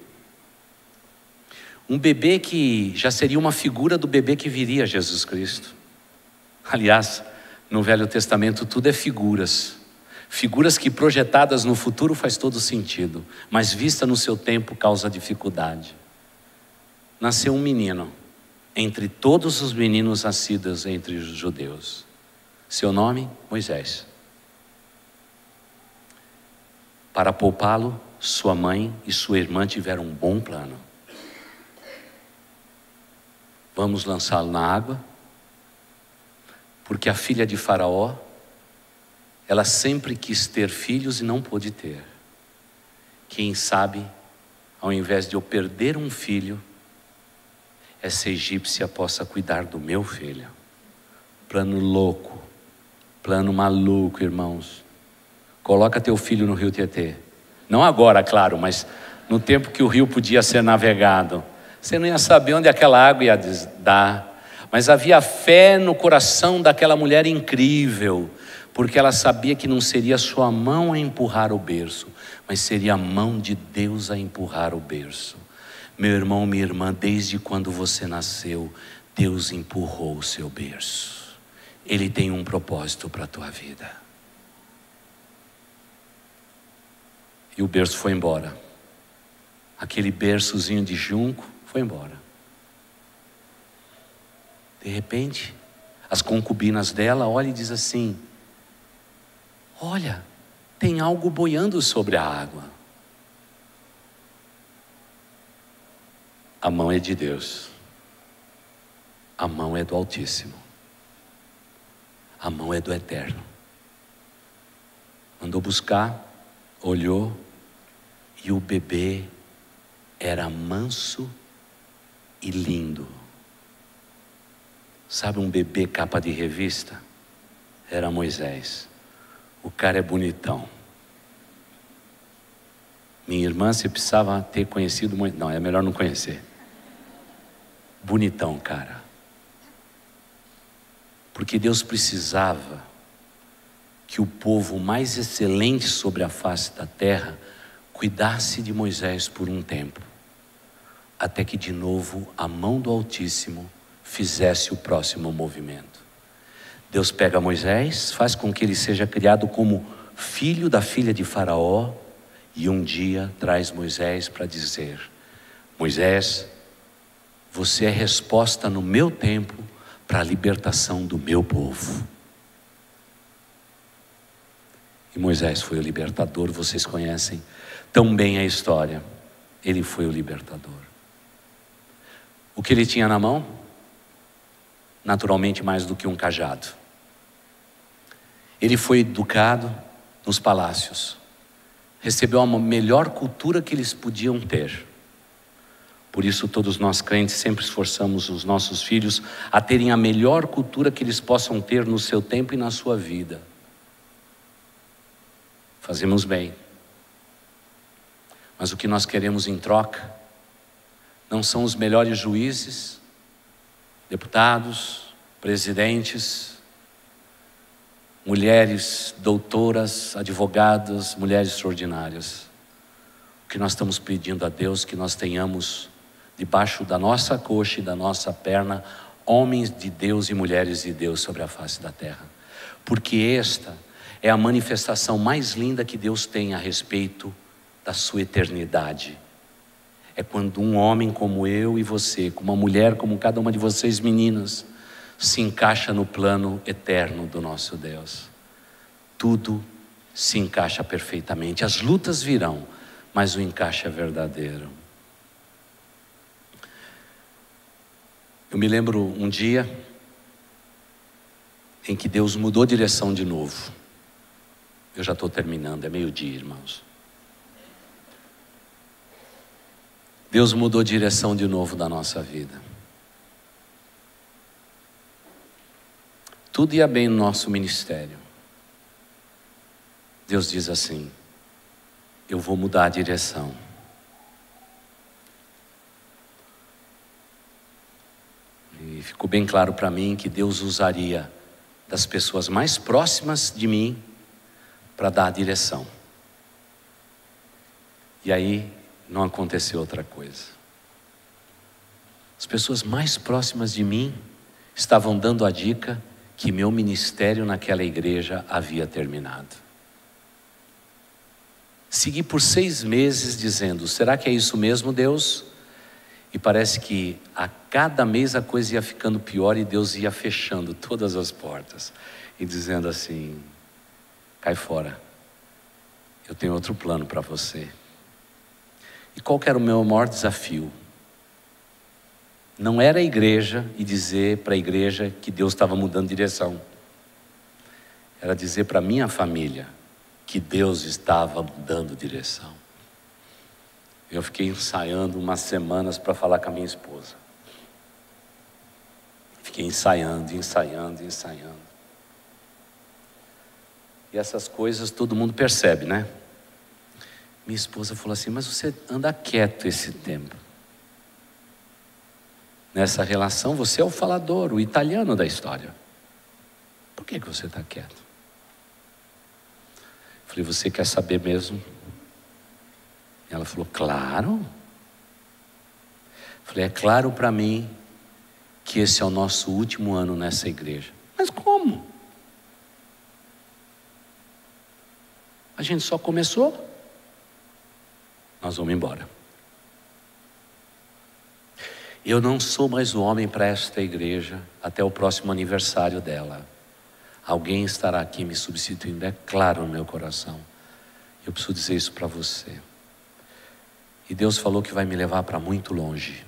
Um bebê que já seria uma figura do bebê que viria, Jesus Cristo. Aliás, no Velho Testamento tudo é figuras. Figuras que projetadas no futuro faz todo sentido, mas vista no seu tempo causa dificuldade. Nasceu um menino, entre todos os meninos nascidos entre os judeus. Seu nome, Moisés. Para poupá-lo, sua mãe e sua irmã tiveram um bom plano. Vamos lançá-lo na água, porque a filha de Faraó, ela sempre quis ter filhos e não pôde ter. Quem sabe, ao invés de eu perder um filho, essa egípcia possa cuidar do meu filho. Plano louco, plano maluco, irmãos. Coloca teu filho no rio Tietê. Não agora, claro, mas no tempo que o rio podia ser navegado. Você não ia saber onde aquela água ia dar. Mas havia fé no coração daquela mulher incrível, porque ela sabia que não seria sua mão a empurrar o berço, mas seria a mão de Deus a empurrar o berço. Meu irmão, minha irmã, desde quando você nasceu, Deus empurrou o seu berço. Ele tem um propósito para a tua vida. E o berço foi embora. Aquele berçozinho de junco foi embora. De repente, as concubinas dela olham e dizem assim: olha, tem algo boiando sobre a água. A mão é de Deus. A mão é do Altíssimo. A mão é do Eterno. Mandou buscar, olhou, e o bebê era manso e lindo. Sabe um bebê capa de revista? Era Moisés. O cara é bonitão. Minha irmã, você precisava ter conhecido muito. Não, é melhor não conhecer. Bonitão, cara. Porque Deus precisava que o povo mais excelente sobre a face da terra cuidasse de Moisés por um tempo, até que de novo a mão do Altíssimo fizesse o próximo movimento. Deus pega Moisés, faz com que ele seja criado como filho da filha de Faraó, e um dia traz Moisés para dizer: Moisés, você é resposta no meu tempo para a libertação do meu povo. E Moisés foi o libertador, vocês conhecem tão bem a história. Ele foi o libertador. O que ele tinha na mão? Naturalmente mais do que um cajado. Ele foi educado nos palácios, recebeu a melhor cultura que eles podiam ter. Por isso todos nós crentes sempre esforçamos os nossos filhos a terem a melhor cultura que eles possam ter no seu tempo e na sua vida. Fazemos bem. Mas o que nós queremos em troca não são os melhores juízes, deputados, presidentes, mulheres doutoras, advogadas, mulheres extraordinárias. O que nós estamos pedindo a Deus, que nós tenhamos debaixo da nossa coxa e da nossa perna homens de Deus e mulheres de Deus sobre a face da terra. Porque esta é a manifestação mais linda que Deus tem a respeito da sua eternidade. É quando um homem como eu e você, como uma mulher como cada uma de vocês meninas, se encaixa no plano eterno do nosso Deus. Tudo se encaixa perfeitamente. As lutas virão, mas o encaixe é verdadeiro. Eu me lembro um dia em que Deus mudou a direção de novo. Eu já estou terminando, é meio-dia, irmãos. Deus mudou a direção de novo da nossa vida. Tudo ia bem no nosso ministério. Deus diz assim: eu vou mudar a direção. E ficou bem claro para mim que Deus usaria das pessoas mais próximas de mim para dar a direção. E aí não aconteceu outra coisa. As pessoas mais próximas de mim estavam dando a dica que meu ministério naquela igreja havia terminado. Segui por 6 meses dizendo: será que é isso mesmo, Deus? E parece que a cada mês a coisa ia ficando pior e Deus ia fechando todas as portas e dizendo assim: cai fora, eu tenho outro plano para você. E qual que era o meu maior desafio? Não era a igreja e dizer para a igreja que Deus estava mudando de direção. Era dizer para a minha família que Deus estava mudando direção. Eu fiquei ensaiando umas semanas para falar com a minha esposa. Fiquei ensaiando. E essas coisas todo mundo percebe, né? Minha esposa falou assim: mas você anda quieto esse tempo. Nessa relação você é o falador, o italiano da história. Por que você está quieto? Falei: você quer saber mesmo? Ela falou: claro. Falei: é claro para mim que esse é o nosso último ano nessa igreja. Mas como? A gente só começou. Nós vamos embora. Eu não sou mais o homem para esta igreja até o próximo aniversário dela. Alguém estará aqui me substituindo, é claro no meu coração. Eu preciso dizer isso para você. E Deus falou que vai me levar para muito longe.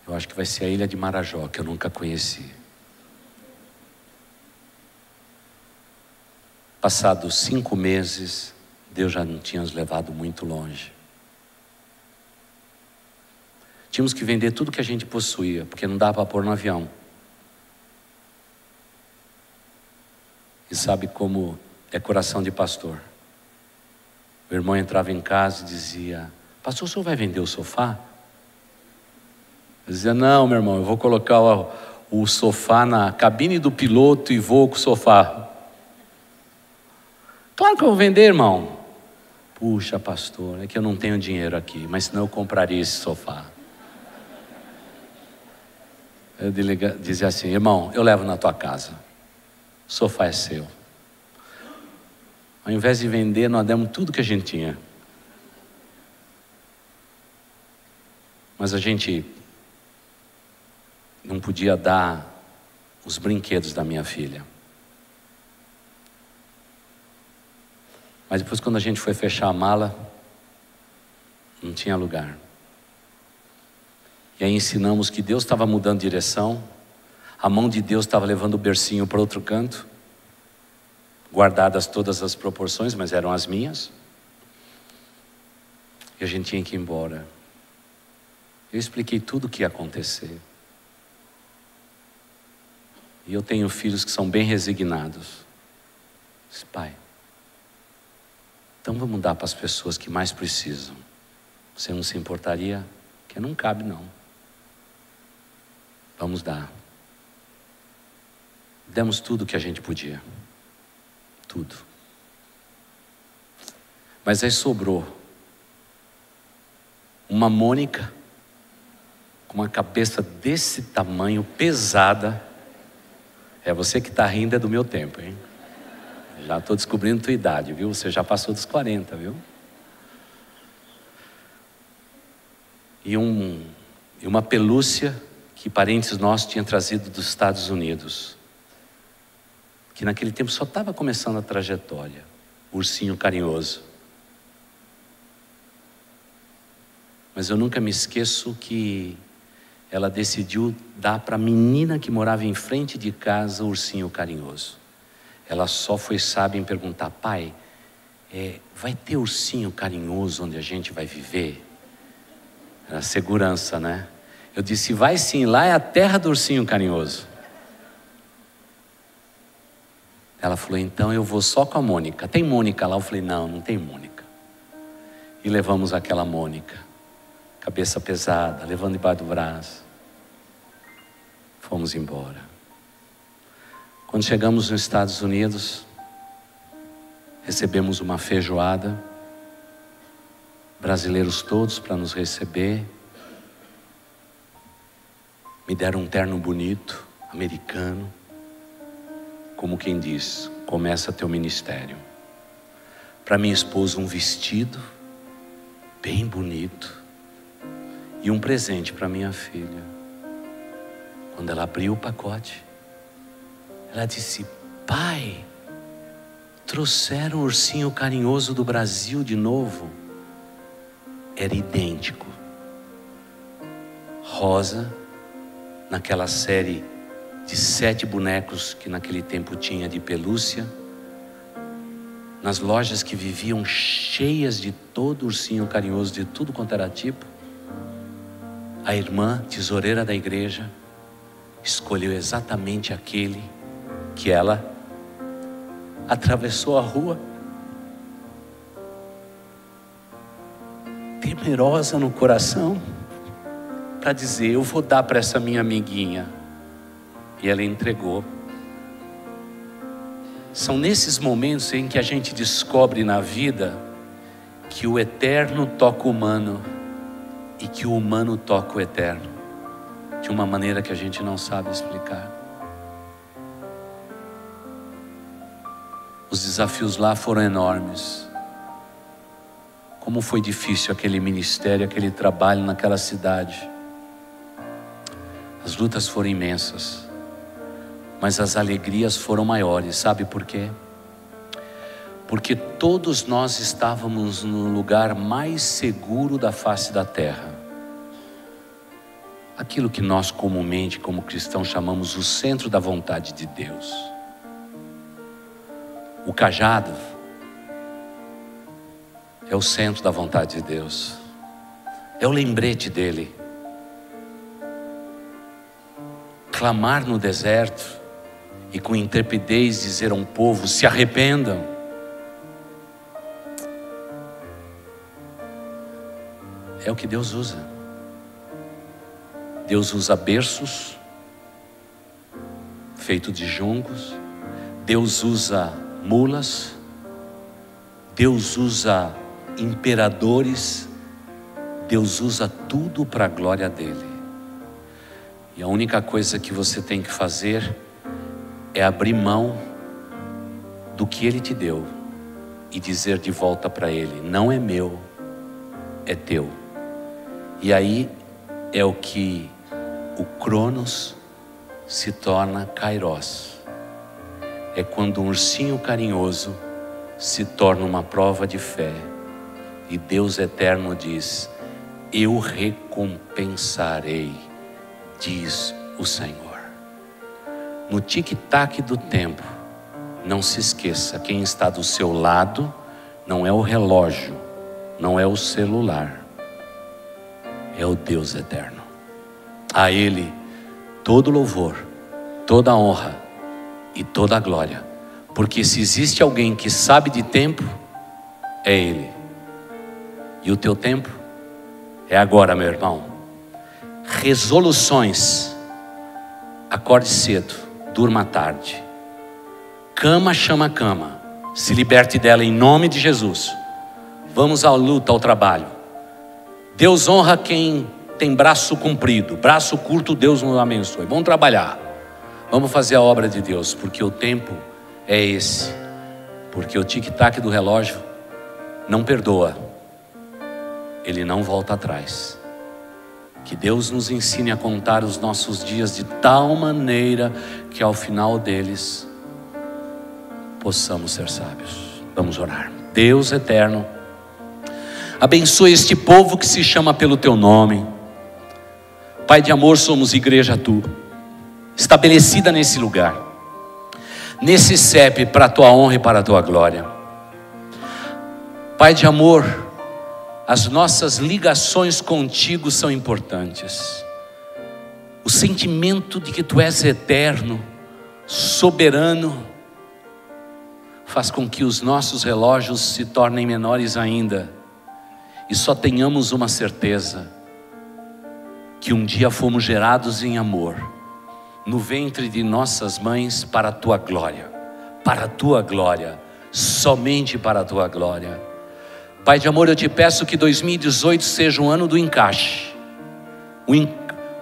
Eu acho que vai ser a ilha de Marajó, que eu nunca conheci. Passados 5 meses, Deus já não tinha nos levado muito longe. Tínhamos que vender tudo que a gente possuía, porque não dava para pôr no avião. E sabe como é coração de pastor? O irmão entrava em casa e dizia: pastor, o senhor vai vender o sofá? Eu dizia: não, meu irmão, eu vou colocar o sofá na cabine do piloto e vou com o sofá. Claro que eu vou vender, irmão. Puxa, pastor, é que eu não tenho dinheiro aqui, mas senão eu compraria esse sofá. Eu dizia assim: irmão, eu levo na tua casa, o sofá é seu. Ao invés de vender, nós demos tudo que a gente tinha. Mas a gente não podia dar os brinquedos da minha filha. Mas depois, quando a gente foi fechar a mala, não tinha lugar. E aí ensinamos que Deus estava mudando de direção, a mão de Deus estava levando o bercinho para outro canto, guardadas todas as proporções, mas eram as minhas. E a gente tinha que ir embora. Eu expliquei tudo o que ia acontecer. E eu tenho filhos que são bem resignados. Eu disse: pai, então vamos dar para as pessoas que mais precisam. Você não se importaria? Porque não cabe não. Vamos dar. Demos tudo o que a gente podia. Tudo. Mas aí sobrou uma Mônica com uma cabeça desse tamanho, pesada. É você que está rindo, é do meu tempo, hein? Já estou descobrindo tua idade, viu? Você já passou dos 40, viu? E uma pelúcia que parentes nossos tinham trazido dos Estados Unidos, que naquele tempo só estava começando a trajetória. Ursinho carinhoso. Mas eu nunca me esqueço que ela decidiu dar para a menina que morava em frente de casa o ursinho carinhoso. Ela só foi sábia em perguntar: pai, vai ter ursinho carinhoso onde a gente vai viver? Era segurança, né? Eu disse: vai sim, lá é a terra do ursinho carinhoso. Ela falou: então eu vou só com a Mônica. Tem Mônica lá? Eu falei: não, não tem Mônica. E levamos aquela Mônica, cabeça pesada, levando debaixo do braço. Fomos embora. Quando chegamos nos Estados Unidos, recebemos uma feijoada, brasileiros todos para nos receber. Me deram um terno bonito, americano, como quem diz: começa teu ministério. Para minha esposa, um vestido bem bonito e um presente para minha filha. Quando ela abriu o pacote, ela disse: pai, trouxeram um ursinho carinhoso do Brasil de novo. Era idêntico, rosa, naquela série de 7 bonecos que naquele tempo tinha de pelúcia, nas lojas que viviam cheias de todo ursinho carinhoso, de tudo quanto era tipo. A irmã tesoureira da igreja escolheu exatamente aquele que ela atravessou a rua, temerosa no coração, para dizer: eu vou dar para essa minha amiguinha. E ela entregou. São nesses momentos em que a gente descobre na vida que o eterno toca o humano e que o humano toca o eterno, de uma maneira que a gente não sabe explicar. Os desafios lá foram enormes. Como foi difícil aquele ministério, aquele trabalho naquela cidade. As lutas foram imensas, mas as alegrias foram maiores. Sabe por quê? Porque todos nós estávamos no lugar mais seguro da face da terra. Aquilo que nós comumente, como cristãos, chamamos o centro da vontade de Deus. O cajado é o centro da vontade de Deus. É o lembrete dele. Clamar no deserto e com intrepidez dizer a um povo: se arrependam. É o que Deus usa. Deus usa berços feitos de juncos. Deus usa mulas. Deus usa imperadores. Deus usa tudo para a glória dele. E a única coisa que você tem que fazer é abrir mão do que ele te deu e dizer de volta para Ele: não é meu, é teu. E aí é o que o Cronos se torna Kairos. É quando um ursinho carinhoso se torna uma prova de fé. E Deus eterno diz: eu recompensarei, diz o Senhor. No tic-tac do tempo, não se esqueça, quem está do seu lado não é o relógio, não é o celular, é o Deus eterno. A Ele todo louvor, toda honra e toda glória, porque se existe alguém que sabe de tempo, é Ele. E o teu tempo é agora, meu irmão. Resoluções: acorde cedo, durma tarde. Cama chama cama, se liberte dela em nome de Jesus. Vamos à luta, ao trabalho. Deus honra quem tem braço comprido, braço curto Deus nos abençoe. Vamos trabalhar, vamos fazer a obra de Deus, porque o tempo é esse, porque o tic-tac do relógio não perdoa, ele não volta atrás. Que Deus nos ensine a contar os nossos dias de tal maneira que ao final deles possamos ser sábios. Vamos orar. Deus eterno, abençoe este povo que se chama pelo teu nome. Pai de amor, somos igreja tua, estabelecida nesse lugar, nesse CEP, para a tua honra e para a tua glória. Pai de amor, as nossas ligações contigo são importantes. O sentimento de que tu és eterno, soberano, faz com que os nossos relógios se tornem menores ainda, e só tenhamos uma certeza: que um dia fomos gerados em amor, no ventre de nossas mães, para a tua glória, somente para a tua glória. Pai de amor, eu te peço que 2018 seja um ano do encaixe,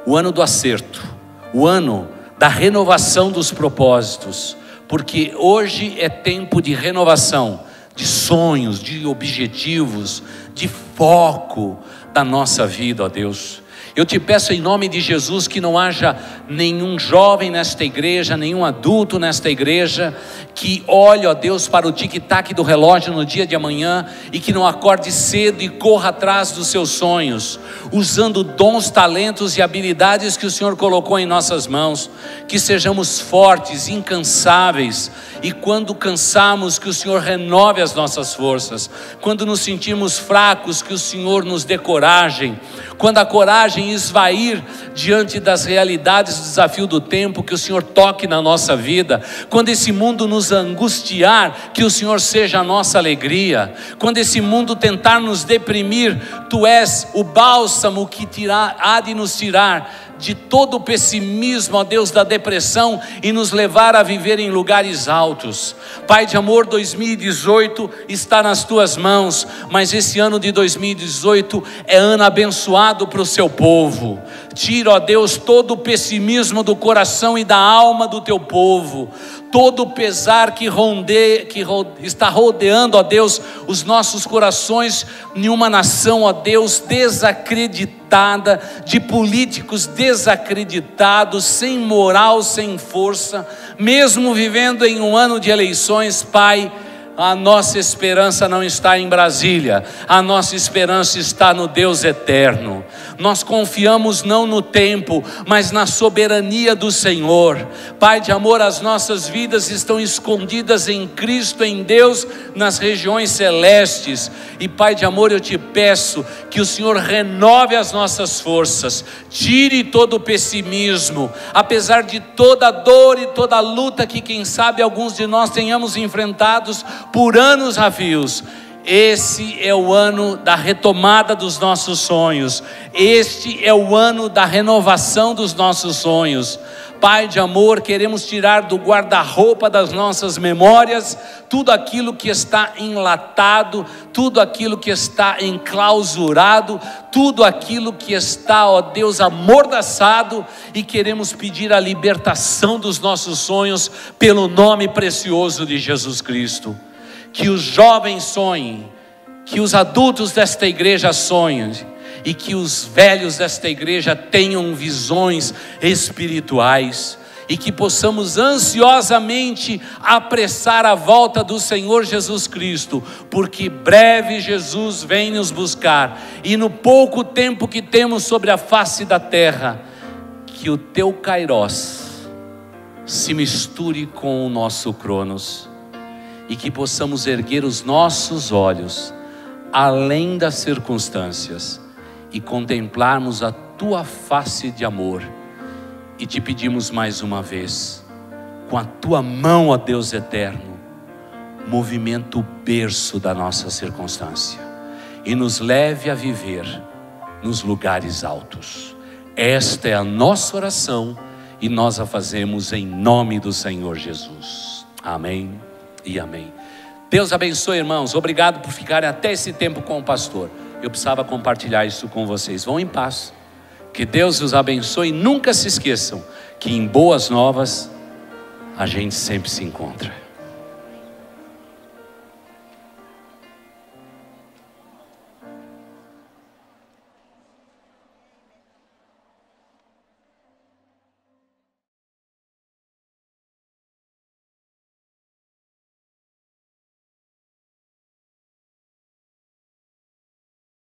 o ano do acerto, o ano da renovação dos propósitos, porque hoje é tempo de renovação, de sonhos, de objetivos, de foco da nossa vida, ó Deus. Eu te peço em nome de Jesus que não haja nenhum jovem nesta igreja, nenhum adulto nesta igreja que olhe, ó Deus, para o tic-tac do relógio no dia de amanhã e que não acorde cedo e corra atrás dos seus sonhos, usando dons, talentos e habilidades que o Senhor colocou em nossas mãos. Que sejamos fortes, incansáveis, e quando cansarmos, que o Senhor renove as nossas forças. Quando nos sentirmos fracos, que o Senhor nos dê coragem. Quando a coragem esvair diante das realidades do desafio do tempo, que o Senhor toque na nossa vida. Quando esse mundo nos angustiar, que o Senhor seja a nossa alegria. Quando esse mundo tentar nos deprimir, tu és o bálsamo que há de nos tirar de todo o pessimismo, ó Deus, da depressão, e nos levar a viver em lugares altos. Pai de amor, 2018 está nas tuas mãos, mas esse ano de 2018 é ano abençoado para o seu povo. Tira, ó Deus, todo o pessimismo do coração e da alma do teu povo, todo o pesar que está rodeando, ó Deus, os nossos corações em uma nação, ó Deus, desacreditada, de políticos desacreditados, sem moral, sem força, mesmo vivendo em um ano de eleições. Pai, a nossa esperança não está em Brasília, a nossa esperança está no Deus eterno. Nós confiamos não no tempo, mas na soberania do Senhor. Pai de amor, as nossas vidas estão escondidas em Cristo, em Deus, nas regiões celestes. E Pai de amor, eu te peço que o Senhor renove as nossas forças, tire todo o pessimismo, apesar de toda a dor e toda a luta que quem sabe alguns de nós tenhamos enfrentados por anos a fios. Esse é o ano da retomada dos nossos sonhos. Este é o ano da renovação dos nossos sonhos. Pai de amor, queremos tirar do guarda-roupa das nossas memórias tudo aquilo que está enlatado, tudo aquilo que está enclausurado, tudo aquilo que está, ó Deus, amordaçado, e queremos pedir a libertação dos nossos sonhos pelo nome precioso de Jesus Cristo. que os jovens sonhem, que os adultos desta igreja sonhem, e que os velhos desta igreja tenham visões espirituais, e que possamos ansiosamente apressar a volta do Senhor Jesus Cristo, porque breve Jesus vem nos buscar, e no pouco tempo que temos sobre a face da terra, que o teu Kairos se misture com o nosso Cronos, e que possamos erguer os nossos olhos além das circunstâncias e contemplarmos a tua face de amor. E te pedimos mais uma vez, com a tua mão, ó Deus eterno, movimenta o berço da nossa circunstância e nos leve a viver nos lugares altos. Esta é a nossa oração e nós a fazemos em nome do Senhor Jesus. Amém e amém. Deus abençoe, irmãos. Obrigado por ficarem até esse tempo com o pastor. Eu precisava compartilhar isso com vocês. Vão em paz. Que Deus os abençoe. E nunca se esqueçam que em boas novas a gente sempre se encontra.